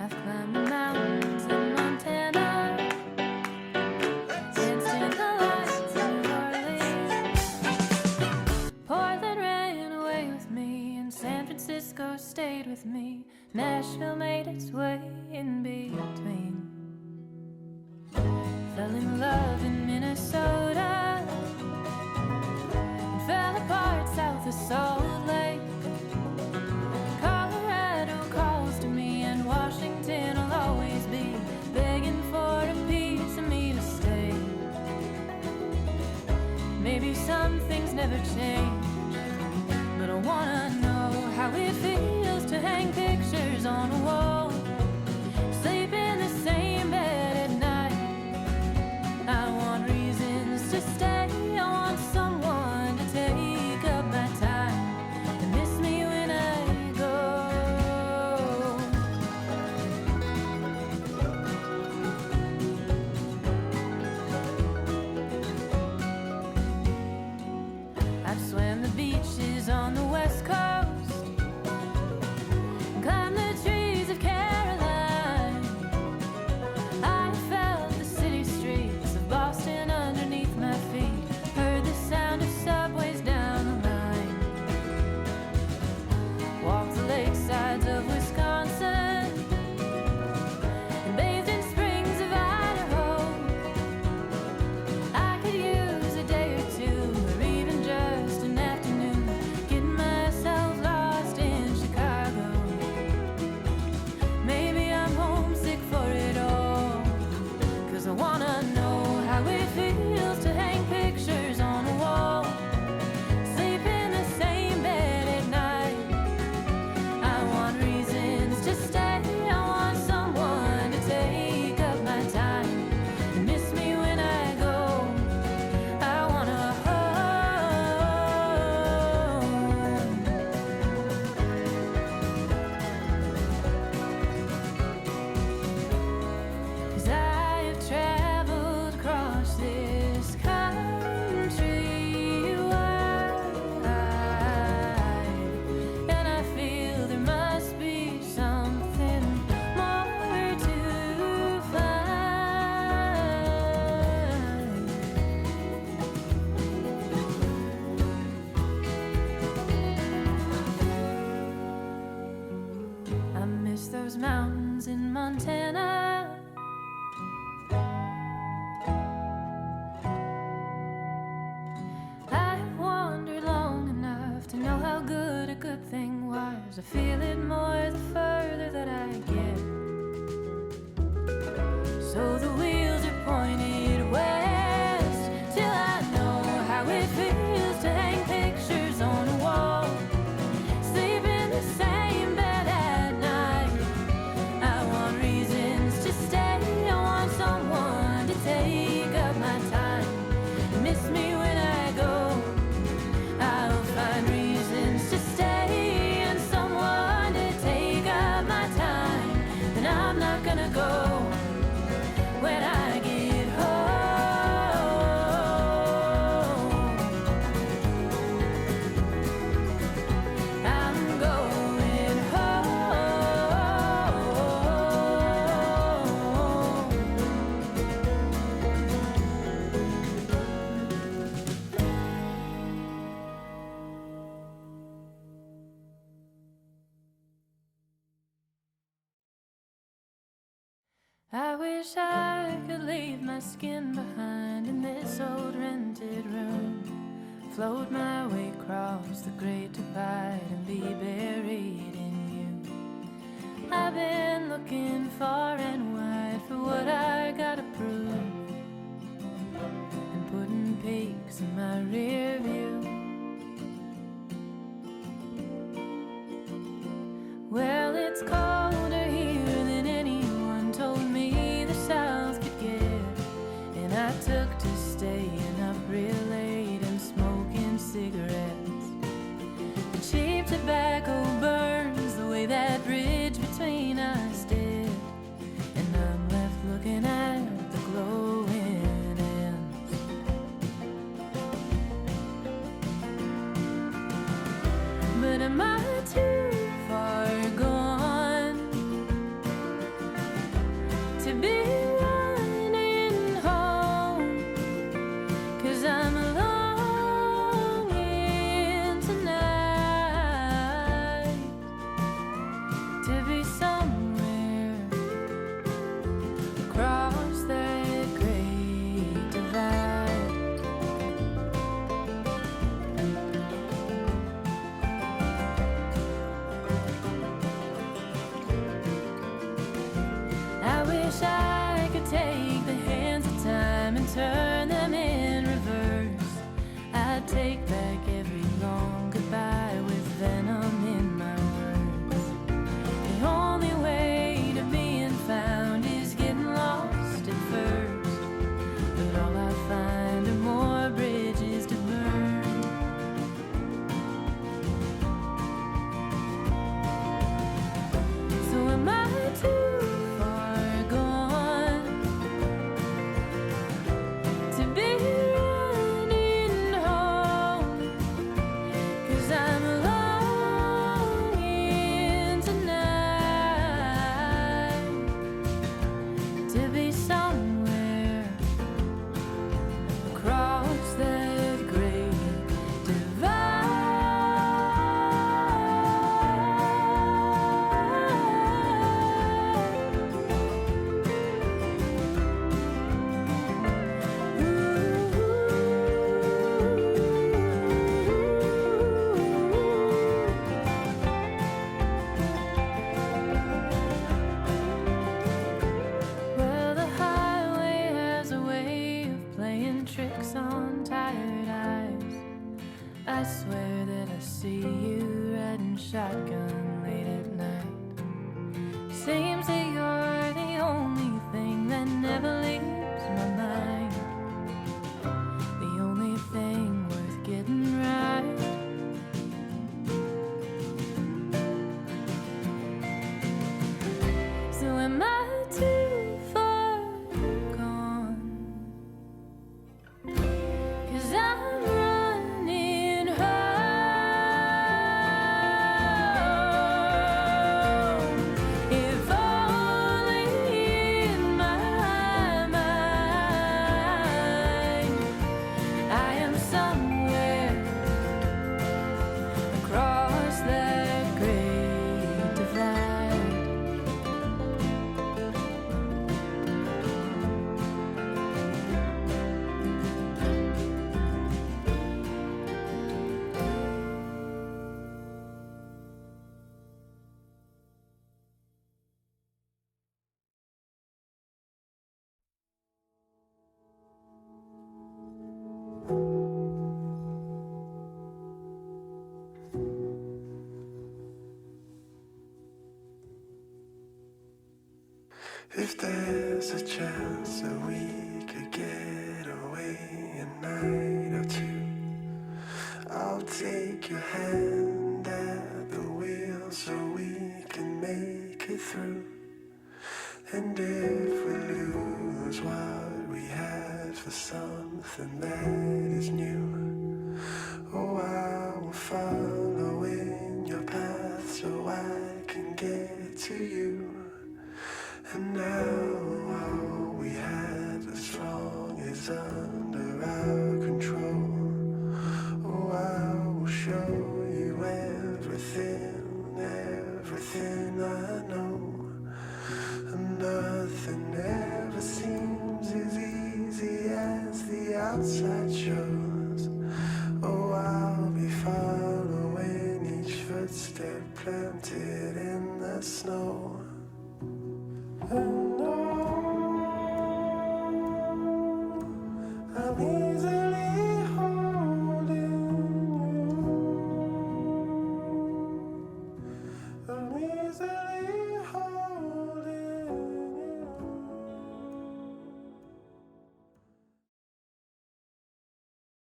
I've climbed the mountains in Montana, danced in the lights in New Orleans. Portland ran away with me, and San Francisco stayed with me. Nashville made its way in between. Fell in love in Minnesota, and fell apart south of Salt Lake. Colorado calls to me, and Washington will always be begging for a piece of me to stay. Maybe some things never change, but I wanna know how it feels to hang pictures on a wall, sleep in the same bed at night. I want reasons to stay, I want someone to take up my time and miss me when I go. I've swam the beaches on the West Coast, climbed the trees of Caroline. I felt the city streets of Boston underneath my feet, heard the sound of subways down the line. Walked the lakesides of Wisconsin, and bathed in springs of Idaho. I could use a day or two, or even just an afternoon, getting myself lost in Chicago. Maybe I'm homesick for it all, 'cause I wanna know how it feels to hang pictures on a wall, sleep in the same bed at night. I want reasons to stay, I want someone to take up my time and miss me when I go. I wanna home. 'Cause I have traveled across this country wide, and I feel there must be something more to find. I miss those mountains in Montana. I've wandered long enough to know how good a good thing was. I feel it more the further that I get. So the wheels are pointed west, till I know how it feels to hang pictures on a wall, sleep in the same bed at night. I want reasons to stay, I want someone to take up my time and miss me when I go. I'll find reasons to stay and someone to take up my time. Then I'm not gonna go when I get home. I'm going home. I wish I could leave my skin behind in this old rented room, float my way across the great divide and be buried in you. I've been looking far and wide for what I gotta prove, and putting peaks in my rear view. Well, it's colder here than anyone told me the South could get, and I took to staying up real late and smoking cigarettes. The cheap tobacco burns the way that bridge between us did, and I'm left looking at the glowing ends. But am I too far gone wish I could take the hands of time and turn them in reverse. I'd take back every long goodbye with venom in my words. The only way to being found is getting lost at first. But all I find are more bridges to burn. So am I too far gone to be running home? 'Cause I'm longing tonight to be somewhere across that great Well, the highway has a way of playing tricks on tired eyes. I swear that I see you riding shotgun late at night. Seems that you're the only thing that never leaves my mind. The only thing worth getting right. So am I too far gone? 'Cause I'm running home. If only in my mind I am somewhere across that great divide. If there's a chance that we could get away a night or two, I'll take your hand at the wheel so we can make it through. And if we lose what we had for something that is new, oh, I will follow in your path so I can get to you. And now all we have as long is under our control. Oh, I will show you everything, everything I know. And nothing ever seems as easy as the outside shows. Oh, I'll be following each footstep planted in the snow. And I'm easily holding you. I'm easily